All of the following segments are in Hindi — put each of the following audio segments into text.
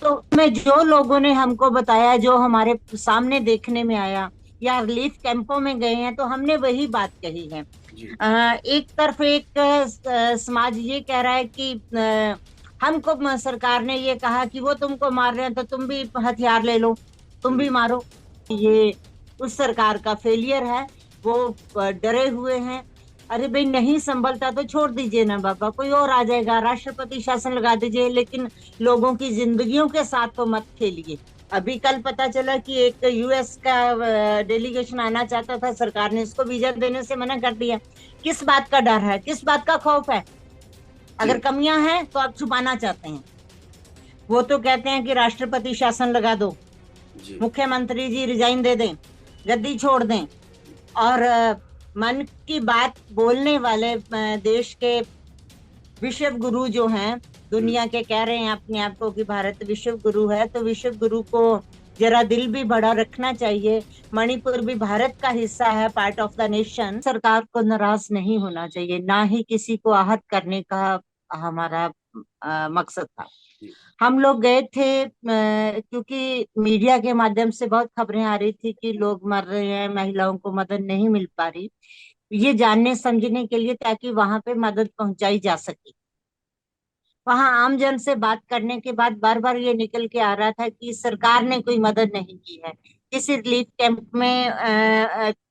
तो में जो लोगों ने हमको बताया, जो हमारे सामने देखने में आया, या रिलीफ कैंपों में गए हैं, तो हमने वही बात कही है। जी। एक तरफ एक समाज ये कह रहा है कि हमको सरकार ने ये कहा कि वो तुमको मार रहे हैं तो तुम भी हथियार ले लो, तुम भी हम्म। मारो। ये उस सरकार का फेलियर है। वो डरे हुए हैं। अरे भाई, नहीं संभलता तो छोड़ दीजिए ना बाबा, कोई और आ जाएगा, राष्ट्रपति शासन लगा दीजिए, लेकिन लोगों की जिंदगियों के साथ तो मत खेलिए। अभी कल पता चला कि एक यूएस का डेलीगेशन आना चाहता था, सरकार ने उसको वीजा देने से मना कर दिया। किस बात का डर है, किस बात का खौफ है? अगर जी। कमियां हैं तो आप छुपाना चाहते हैं। वो तो कहते हैं कि राष्ट्रपति शासन लगा दो, जी। मुख्यमंत्री जी रिजाइन दे दें, गद्दी छोड़ दें। और मन की बात बोलने वाले देश के विश्व गुरु जो हैं, हम्म। दुनिया के कह रहे हैं अपने आप को कि भारत विश्व गुरु है, तो विश्व गुरु को जरा दिल भी बड़ा रखना चाहिए। मणिपुर भी भारत का हिस्सा है, पार्ट ऑफ द नेशन। सरकार को नाराज नहीं होना चाहिए, ना ही किसी को आहत करने का हमारा मकसद था। जी। हम लोग गए थे क्योंकि मीडिया के माध्यम से बहुत खबरें आ रही थी कि लोग मर रहे हैं, महिलाओं को मदद नहीं मिल पा रही। ये जानने समझने के लिए, ताकि वहां पे मदद पहुंचाई जा सके। वहां आम जन से बात करने के बाद बार बार ये निकल के आ रहा था कि सरकार ने कोई मदद नहीं की है, किसी रिलीफ कैंप में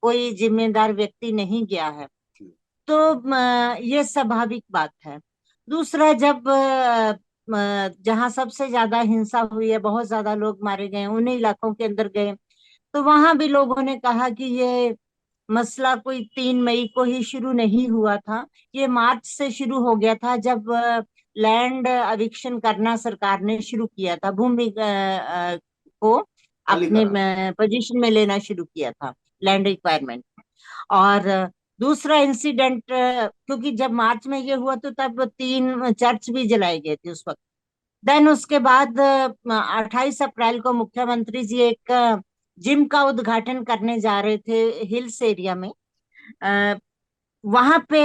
कोई जिम्मेदार व्यक्ति नहीं गया है। हम्म। तो ये स्वाभाविक बात है। दूसरा, जब जहां सबसे ज्यादा हिंसा हुई है, बहुत ज्यादा लोग मारे गए, उन इलाकों के अंदर गए, तो वहां भी लोगों ने कहा कि ये मसला कोई 3 मई को ही शुरू नहीं हुआ था। ये मार्च से शुरू हो गया था, जब लैंड अविक्शन करना सरकार ने शुरू किया था, भूमि को खाली अपने करा। पोजीशन में लेना शुरू किया था, लैंड रिक्वायरमेंट। और दूसरा इंसिडेंट, क्योंकि जब मार्च में ये हुआ तो तब 3 चर्च भी जलाए गए थे उस वक्त। देन उसके बाद 28 अप्रैल को मुख्यमंत्री जी एक जिम का उद्घाटन करने जा रहे थे हिल्स एरिया में। वहां पे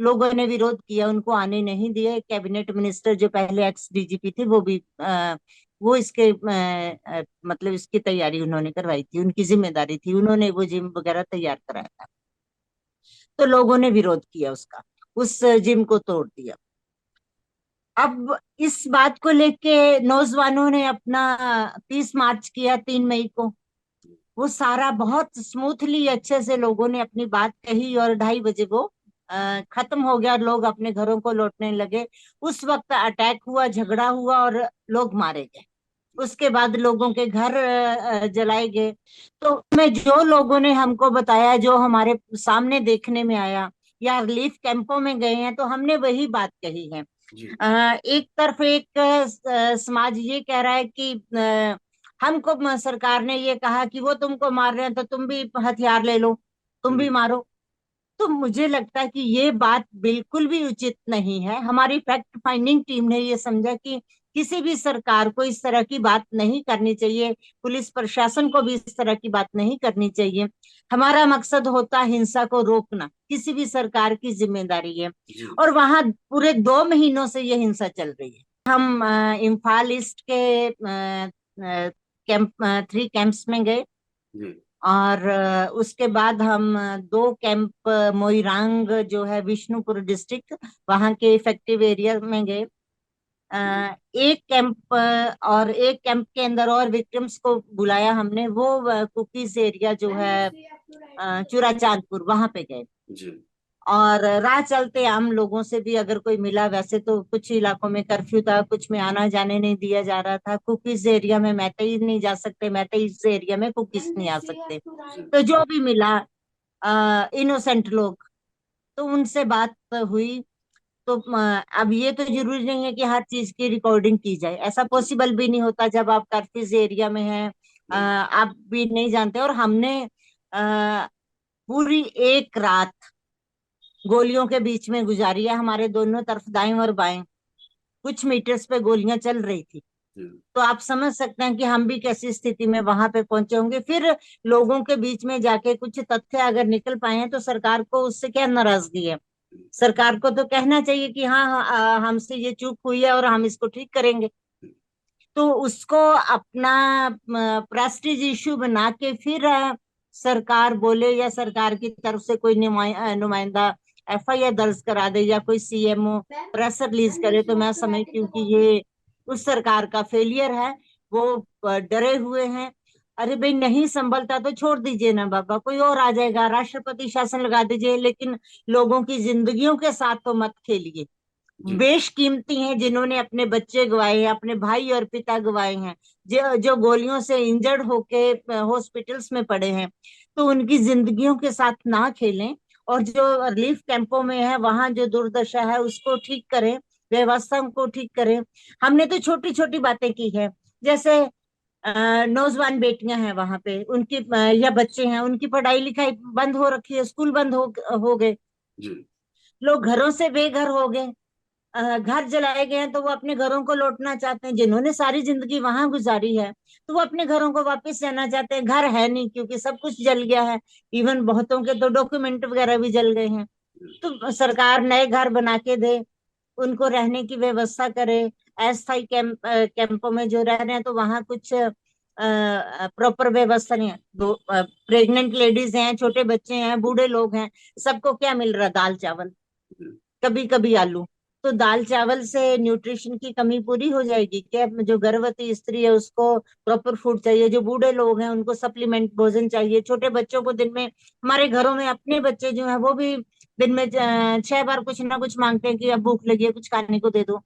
लोगों ने विरोध किया, उनको आने नहीं दिए। कैबिनेट मिनिस्टर जो पहले एक्स डीजीपी थे, वो भी वो इसके मतलब इसकी तैयारी उन्होंने करवाई थी, उनकी जिम्मेदारी थी, उन्होंने वो जिम वगैरह तैयार कराया था। तो लोगों ने विरोध किया उसका, उस जिम को तोड़ दिया। अब इस बात को लेके नौजवानों ने अपना 30 मार्च किया 3 मई को। वो सारा बहुत स्मूथली, अच्छे से लोगों ने अपनी बात कही, और 2:30 बजे वो खत्म हो गया, लोग अपने घरों को लौटने लगे। उस वक्त अटैक हुआ, झगड़ा हुआ, और लोग मारे गए। उसके बाद लोगों के घर जलाए गए। तो में जो लोगों ने हमको बताया, जो हमारे सामने देखने में आया, या रिलीफ कैंपों में गए हैं, तो हमने वही बात कही है। जी। एक तरफ एक समाज ये कह रहा है कि हमको सरकार ने ये कहा कि वो तुमको मार रहे हैं तो तुम भी हथियार ले लो, तुम भी हम्म। मारो। तो मुझे लगता है कि ये बात बिल्कुल भी उचित नहीं है। हमारी फैक्ट फाइंडिंग टीम ने ये समझा कि किसी भी सरकार को इस तरह की बात नहीं करनी चाहिए, पुलिस प्रशासन को भी इस तरह की बात नहीं करनी चाहिए। हमारा मकसद होता है हिंसा को रोकना, किसी भी सरकार की जिम्मेदारी है। जी। और वहां पूरे 2 महीनों से ये हिंसा चल रही है। हम इम्फाल ईस्ट के कैंप 3 कैंप्स में गए। जी। और उसके बाद हम 2 कैंप मोइरांग जो है विष्णुपुर डिस्ट्रिक्ट, वहां के इफेक्टिव एरिया में गए। जी। एक कैंप और एक कैंप के अंदर और विक्टिम्स को बुलाया हमने, वो कुकीज एरिया जो है चूरा चांदपुर, वहां पे गए। जी। और राह चलते आम लोगों से भी अगर कोई मिला, वैसे तो कुछ इलाकों में कर्फ्यू था, कुछ में आना जाने नहीं दिया जा रहा था। कुकीज एरिया में मैतेई नहीं जा सकते, मैतेई एरिया में कुकीज नहीं आ सकते। जी। तो जो भी मिला, इनोसेंट लोग, तो उनसे बात हुई। तो अब ये तो जरूरी नहीं है कि हर चीज की रिकॉर्डिंग की जाए, ऐसा जी। पॉसिबल भी नहीं होता जब आप कर्फ्यूज एरिया में हैं। नहीं। आप भी नहीं जानते। और हमने अ, पूरी एक रात गोलियों के बीच में गुजारी है। हमारे दोनों तरफ दाएं और बाएं कुछ मीटर्स पे गोलियां चल रही थी। जी। तो आप समझ सकते हैं कि हम भी कैसी स्थिति में वहां पे पहुंचे होंगे। फिर लोगों के बीच में जाके कुछ तथ्य अगर निकल पाए हैं, तो सरकार को उससे क्या नाराजगी है? सरकार को तो कहना चाहिए कि हाँ, हाँ, हमसे ये चूक हुई है और हम इसको ठीक करेंगे। तो उसको अपना प्रेस्टीज इशू बना के फिर सरकार बोले या सरकार की तरफ से कोई नुमाइंदा एफआईआर दर्ज करा दे या कोई सीएमओ प्रेस रिलीज करे, तो मैं समझती हूँ कि ये उस सरकार का फेलियर है। वो डरे हुए हैं। अरे भाई, नहीं संभलता तो छोड़ दीजिए ना बाबा, कोई और आ जाएगा, राष्ट्रपति शासन लगा दीजिए, लेकिन लोगों की जिंदगियों के साथ तो मत खेलिए। जी बेशकीमती हैं, जिन्होंने अपने बच्चे गवाए हैं, अपने भाई और पिता गवाए हैं, जो जो गोलियों से इंजर्ड होके हॉस्पिटल्स में पड़े हैं, तो उनकी जिंदगियों के साथ ना खेलें। और जो रिलीफ कैंपों में है, वहां जो दुर्दशा है उसको ठीक करें, व्यवस्था को ठीक करें। हमने तो छोटी छोटी बातें की है, जैसे नौजवान बेटियां हैं वहां पे, उनकी या बच्चे हैं, उनकी पढ़ाई लिखाई बंद हो रखी है, स्कूल बंद हो गए, जी लोग घरों से बेघर हो गए, घर जलाए गए हैं, तो वो अपने घरों को लौटना चाहते हैं। जिन्होंने सारी जिंदगी वहां गुजारी है, तो वो अपने घरों को वापस जाना चाहते हैं। घर है नहीं, क्योंकि सब कुछ जल गया है। इवन बहुतों के तो डॉक्यूमेंट वगैरह भी जल गए हैं। तो सरकार नए घर बना के दे, उनको रहने की व्यवस्था करे। अस्थायी कैंपों में जो रह रहे हैं, तो वहां कुछ प्रॉपर व्यवस्था नहीं है। दो प्रेग्नेंट लेडीज हैं, छोटे बच्चे हैं, बूढ़े लोग हैं, सबको क्या मिल रहा? दाल चावल, जी कभी कभी आलू। तो दाल चावल से न्यूट्रिशन की कमी पूरी हो जाएगी क्या? जो गर्भवती स्त्री है उसको प्रॉपर फूड चाहिए, जो बूढ़े लोग हैं उनको सप्लीमेंट भोजन चाहिए, छोटे बच्चों को दिन में, हमारे घरों में अपने बच्चे जो है वो भी दिन में 6 बार कुछ ना कुछ मांगते हैं कि अब भूख लगी है, कुछ खाने को दे दो।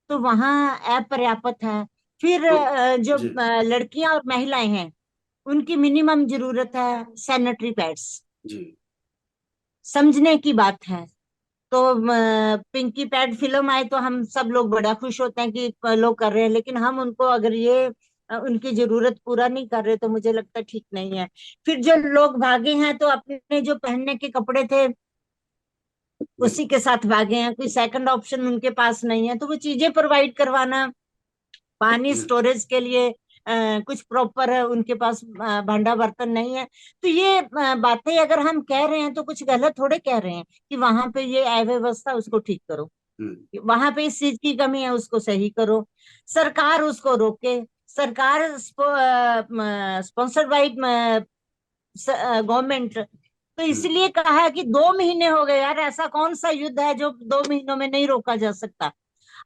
तो वहाँ अपर्याप्त है। फिर तो जो जी लड़कियां और महिलाएं हैं, उनकी मिनिमम जरूरत है सैनिटरी पैड्स। जी समझने की बात है। तो पिंकी पैड फिल्म आए तो हम सब लोग बड़ा खुश होते हैं कि लोग कर रहे हैं, लेकिन हम उनको अगर ये उनकी जरूरत पूरा नहीं कर रहे, तो मुझे लगता है ठीक नहीं है। फिर जो लोग भागे हैं, तो अपने जो पहनने के कपड़े थे जी उसी के साथ भागे हैं, कोई सेकंड ऑप्शन उनके पास नहीं है, तो वो चीजें प्रोवाइड करवाना, पानी जी स्टोरेज के लिए कुछ प्रॉपर है उनके पास, भांडा बर्तन नहीं है। तो ये बातें अगर हम कह रहे हैं, तो कुछ गलत थोड़े कह रहे हैं कि वहां पे ये अव्यवस्था उसको ठीक करो, हम्म, वहां पे इस चीज की कमी है उसको सही करो, सरकार उसको रोके। सरकार स्पॉन्सर्ड बाई गवर्नमेंट, तो हम्म, इसलिए कहा है कि 2 महीने हो गए यार, ऐसा कौन सा युद्ध है जो 2 महीनों में नहीं रोका जा सकता?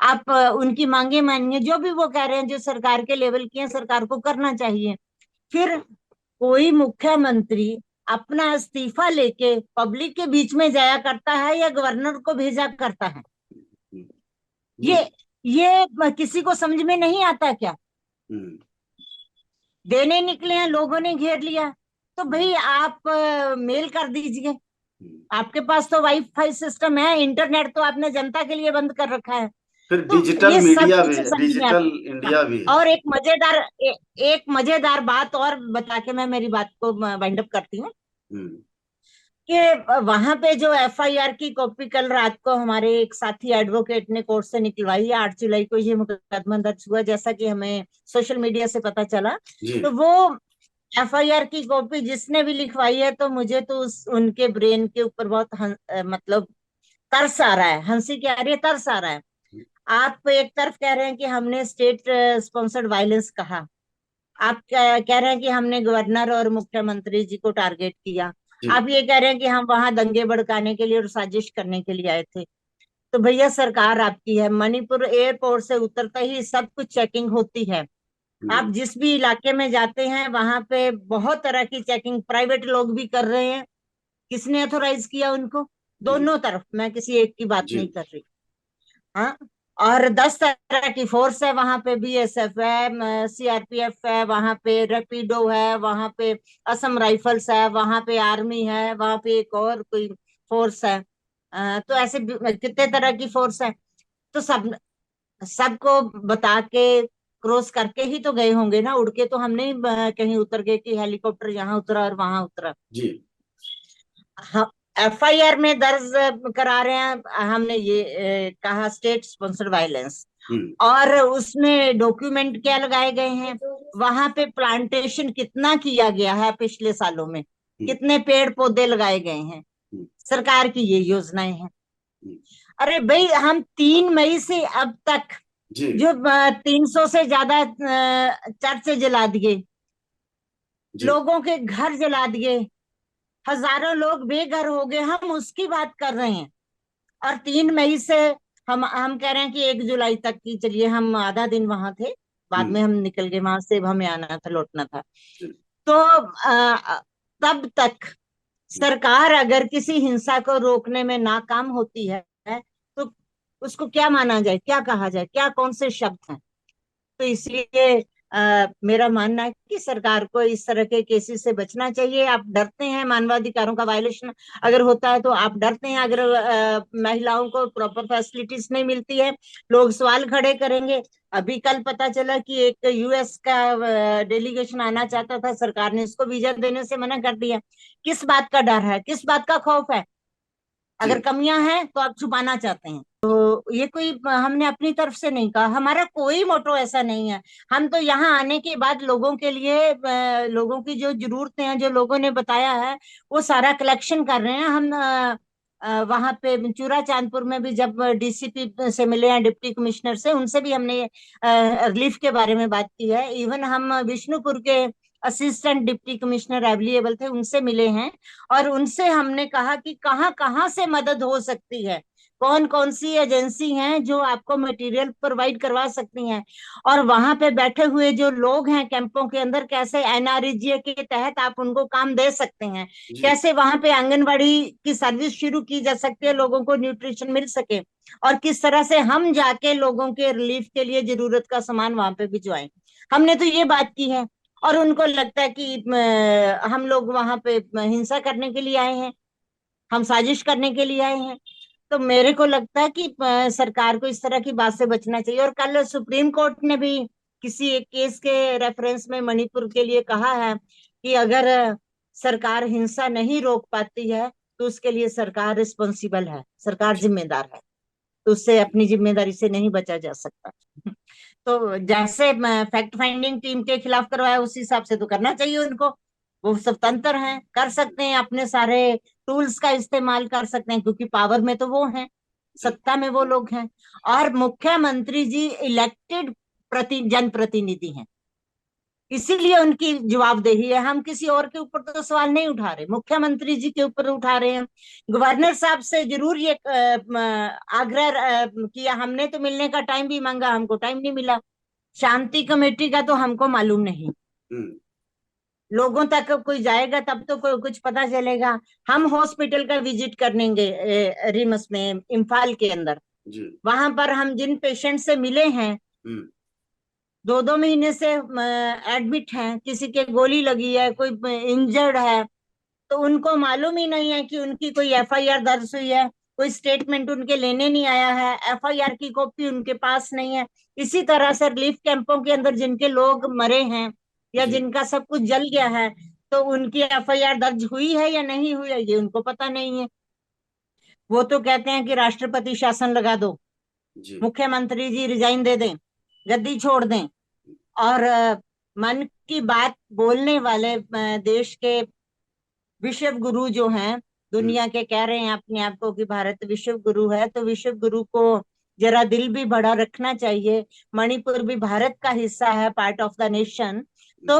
आप उनकी मांगे मानिए, जो भी वो कह रहे हैं, जो सरकार के लेवल की है, सरकार को करना चाहिए। फिर कोई मुख्यमंत्री अपना इस्तीफा लेके पब्लिक के बीच में जाया करता है या गवर्नर को भेजा करता है? हम्म, जी ये ये किसी को समझ में नहीं आता क्या? हम्म, देने निकले हैं, लोगों ने घेर लिया, तो हम्म, भाई आप मेल कर दीजिए। हम्म। आपके पास तो वाईफाई सिस्टम है, इंटरनेट तो आपने जनता के लिए बंद कर रखा है। फिर तो डिजिटल ये सब मीडिया भी चीजें है, समझ में डिजिटल आती। हाँ, इंडिया भी है। और एक मजेदार बात और बता के मैं मेरी बात को वाइंड अप करती हूँ हम्म, कि वहां पे जो एफआईआर की कॉपी कल रात को हमारे एक साथी एडवोकेट ने कोर्ट से निकलवाई है, 8 जुलाई को ये मुकदमा दर्ज हुआ, जैसा कि हमें सोशल मीडिया से पता चला। जी तो वो एफआईआर की कॉपी जिसने भी लिखवाई है, तो मुझे तो उनके ब्रेन के ऊपर बहुत मतलब तरस आ रहा है, हंसी क्या आ रही है, तरस आ रहा है। आप एक तरफ कह रहे हैं कि हमने स्टेट स्पॉन्सर्ड वायलेंस कहा, आप कह रहे हैं कि हमने गवर्नर और मुख्यमंत्री जी को टारगेट किया, जी आप ये कह रहे हैं कि हम वहां दंगे भड़काने के लिए और साजिश करने के लिए आए थे। तो भैया, सरकार आपकी है, मणिपुर एयरपोर्ट से उतरते ही सब कुछ चेकिंग होती है। आप हम्म, जिस भी इलाके में जाते हैं, वहां पे बहुत तरह की चेकिंग प्राइवेट लोग भी कर रहे हैं। किसने अथोराइज किया उनको? जी दोनों तरफ, मैं किसी एक की बात जी नहीं कर रही। हाँ। और 10 तरह की फोर्स है वहां पे, बीएसएफ है, सीआरपीएफ है, वहां पे रैपिडो है, वहां पे असम राइफल्स है, वहां पे आर्मी है, वहां पे एक और कोई फोर्स है। तो ऐसे कितने तरह की फोर्स है। तो सबको बता के क्रॉस करके ही तो गए होंगे ना, उड़ के तो हम नहीं कहीं उतर गए कि हेलीकॉप्टर यहाँ उतरा और वहां उतरा। जी हाँ, एफआईआर में दर्ज करा रहे हैं, हमने ये कहा स्टेट स्पॉन्सर्ड वायलेंस, हम्म, और उसमें डॉक्यूमेंट क्या लगाए गए हैं, वहां पे प्लांटेशन कितना किया गया है पिछले सालों में, हम्म, कितने पेड़ पौधे लगाए गए हैं, हम्म, सरकार की ये योजनाएं हैं। हम्म, अरे भाई, हम 3 मई से अब तक जी जो 300 से ज्यादा चर्च जला दिए, जी लोगों के घर जला दिए, हजारों लोग बेघर हो गए, हम उसकी बात कर रहे हैं। और 3 मई से हम कह रहे हैं कि 1 जुलाई तक की, चलिए हम आधा दिन वहां थे, बाद हम्म में हम निकल गए वहां से, हमें आना था, लौटना था। जी तो तब तक सरकार अगर किसी हिंसा को रोकने में नाकाम होती है तो उसको क्या माना जाए, क्या कहा जाए, क्या कौन से शब्द हैं? तो इसलिए मेरा मानना है कि सरकार को इस तरह के केसेस से बचना चाहिए। आप डरते हैं मानवाधिकारों का वायलेशन अगर होता है तो आप डरते हैं, अगर महिलाओं को प्रॉपर फैसिलिटीज नहीं मिलती है, लोग सवाल खड़े करेंगे। अभी कल पता चला कि एक यूएस का डेलीगेशन आना चाहता था, सरकार ने उसको वीजा देने से मना कर दिया। किस बात का डर है, किस बात का खौफ है? अगर जी कमियां हैं तो आप छुपाना चाहते हैं। तो ये कोई हमने अपनी तरफ से नहीं कहा, हमारा कोई मोटो ऐसा नहीं है। हम तो यहाँ आने के बाद लोगों के लिए लोगों की जो जरूरतें हैं, जो लोगों ने बताया है, वो सारा कलेक्शन कर रहे हैं हम। वहां पे चूरा चांदपुर में भी जब डीसीपी से मिले हैं, डिप्टी कमिश्नर से, उनसे भी हमने रिलीफ के बारे में बात की है। इवन हम विष्णुपुर के असिस्टेंट डिप्टी कमिश्नर अवेलेबल थे, उनसे मिले हैं। और उनसे हमने कहा कि कहाँ कहाँ से मदद हो सकती है, कौन कौन सी एजेंसी हैं जो आपको मटेरियल प्रोवाइड करवा सकती हैं। और वहां पे बैठे हुए जो लोग हैं कैंपों के अंदर, कैसे एनआरजीए के तहत आप उनको काम दे सकते हैं, जी कैसे वहां पे आंगनबाड़ी की सर्विस शुरू की जा सकती है, लोगों को न्यूट्रिशन मिल सके, और किस तरह से हम जाके लोगों के रिलीफ के लिए जरूरत का सामान वहां पे भिजवाएं। हमने तो ये बात की है। और उनको लगता है कि हम लोग वहां पे हिंसा करने के लिए आए हैं, हम साजिश करने के लिए आए हैं। तो मेरे को लगता है कि सरकार को इस तरह की बात से बचना चाहिए। और कल सुप्रीम कोर्ट ने भी किसी एक केस के रेफरेंस में मणिपुर के लिए कहा है कि अगर सरकार हिंसा नहीं रोक पाती है तो उसके लिए सरकार रिस्पॉन्सिबल है, सरकार जिम्मेदार है, तो उससे अपनी जिम्मेदारी से नहीं बचा जा सकता। तो जैसे फैक्ट फाइंडिंग टीम के खिलाफ करवाया उस हिसाब से तो करना चाहिए उनको। वो स्वतंत्र हैं, कर सकते हैं, अपने सारे टूल्स का इस्तेमाल कर सकते हैं, क्योंकि पावर में तो वो हैं, जी सत्ता में वो लोग हैं। और मुख्यमंत्री जी इलेक्टेड जनप्रतिनिधि हैं, इसीलिए उनकी जवाबदेही है। हम किसी और के ऊपर तो सवाल नहीं उठा रहे, मुख्यमंत्री जी के ऊपर उठा रहे हैं। गवर्नर साहब से जरूर ये आग्रह किया हमने, तो मिलने का टाइम भी मांगा, हमको टाइम नहीं मिला। शांति कमेटी का तो हमको मालूम नहीं, हम्म लोगों तक कोई जाएगा तब तो कोई कुछ पता चलेगा। हम हॉस्पिटल का विजिट करनेंगे रिम्स में, इम्फाल के अंदर, जी वहां पर हम जिन पेशेंट से मिले हैं, हम्म 2-2 महीने से एडमिट हैं, किसी के गोली लगी है, कोई इंजर्ड है, तो उनको मालूम ही नहीं है कि उनकी कोई एफआईआर दर्ज हुई है, कोई स्टेटमेंट उनके लेने नहीं आया है, एफआईआर की कॉपी उनके पास नहीं है। इसी तरह से रिलीफ कैंपों के अंदर जिनके लोग मरे हैं या जी जिनका सब कुछ जल गया है, तो उनकी एफआईआर दर्ज हुई है या नहीं हुई है, ये उनको पता नहीं है। वो तो कहते हैं कि राष्ट्रपति शासन लगा दो, जी मुख्यमंत्री जी रिजाइन दे दें, गद्दी छोड़ दें। और मन की बात बोलने वाले देश के विश्व गुरु जो हैं, हम्म दुनिया के कह रहे हैं अपने आप को कि भारत विश्व गुरु है, तो विश्व गुरु को जरा दिल भी बड़ा रखना चाहिए। मणिपुर भी भारत का हिस्सा है, पार्ट ऑफ द नेशन। तो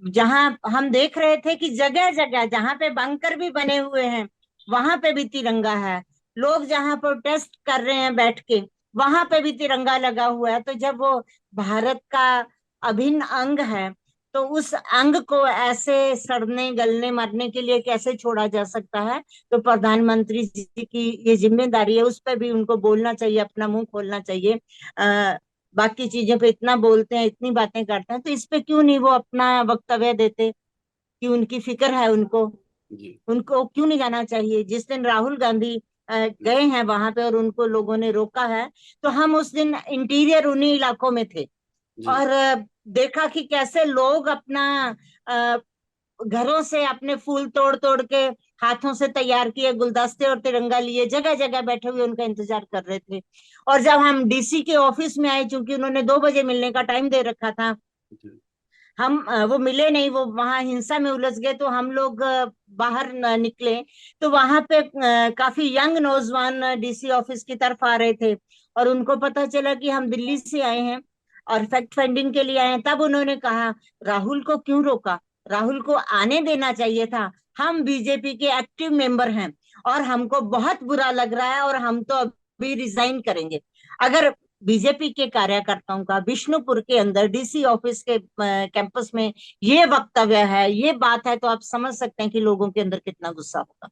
जहां हम देख रहे थे कि जगह जगह जहां पे बंकर भी बने हुए हैं, वहां पे भी तिरंगा है। लोग जहां प्रोटेस्ट कर रहे हैं बैठ के, वहां पे भी तिरंगा लगा हुआ है। तो जब वो भारत का अभिन्न अंग है, तो उस अंग को ऐसे सड़ने गलने मरने के लिए कैसे छोड़ा जा सकता है? तो प्रधानमंत्री जी की ये जिम्मेदारी है, उस पर भी उनको बोलना चाहिए, अपना मुंह खोलना चाहिए। बाकी चीजों पे इतना बोलते हैं, इतनी बातें करते हैं, तो इस पे क्यों नहीं वो अपना वक्तव्य देते कि उनकी फिक्र है उनको? जी उनको क्यों नहीं जाना चाहिए? जिस दिन राहुल गांधी हम्म, गए हैं वहां पे और उनको लोगों ने रोका है, तो हम उस दिन इंटीरियर उन्हीं इलाकों में थे। जी और देखा कि कैसे लोग अपना अ, घरों से अपने फूल तोड़ तोड़ के, हाथों से तैयार किए गुलदस्ते और तिरंगा लिए, जगह जगह बैठे हुए उनका इंतजार कर रहे थे। और जब हम डीसी के ऑफिस में आए, चूंकि उन्होंने 2 बजे मिलने का टाइम दे रखा था, जी हम वो मिले नहीं, वो वहां हिंसा में उलझ गए, तो हम लोग बाहर निकले। तो वहां पे काफी यंग नौजवान डीसी ऑफिस की तरफ आ रहे थे, और उनको पता चला कि हम दिल्ली से आए हैं और फैक्ट फाइंडिंग के लिए आए हैं, तब उन्होंने कहा राहुल को क्यों रोका, राहुल को आने देना चाहिए था। हम बीजेपी के एक्टिव मेंबर हैं और हमको बहुत बुरा लग रहा है और हम तो अभी रिजाइन करेंगे। अगर बीजेपी के कार्यकर्ताओं का विष्णुपुर के अंदर डीसी ऑफिस के कैंपस में ये वक्तव्य है, ये बात है, तो आप समझ सकते हैं कि लोगों के अंदर कितना गुस्सा होगा।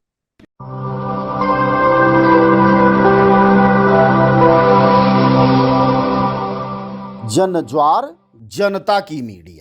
जन ज्वार जनता की मीडिया।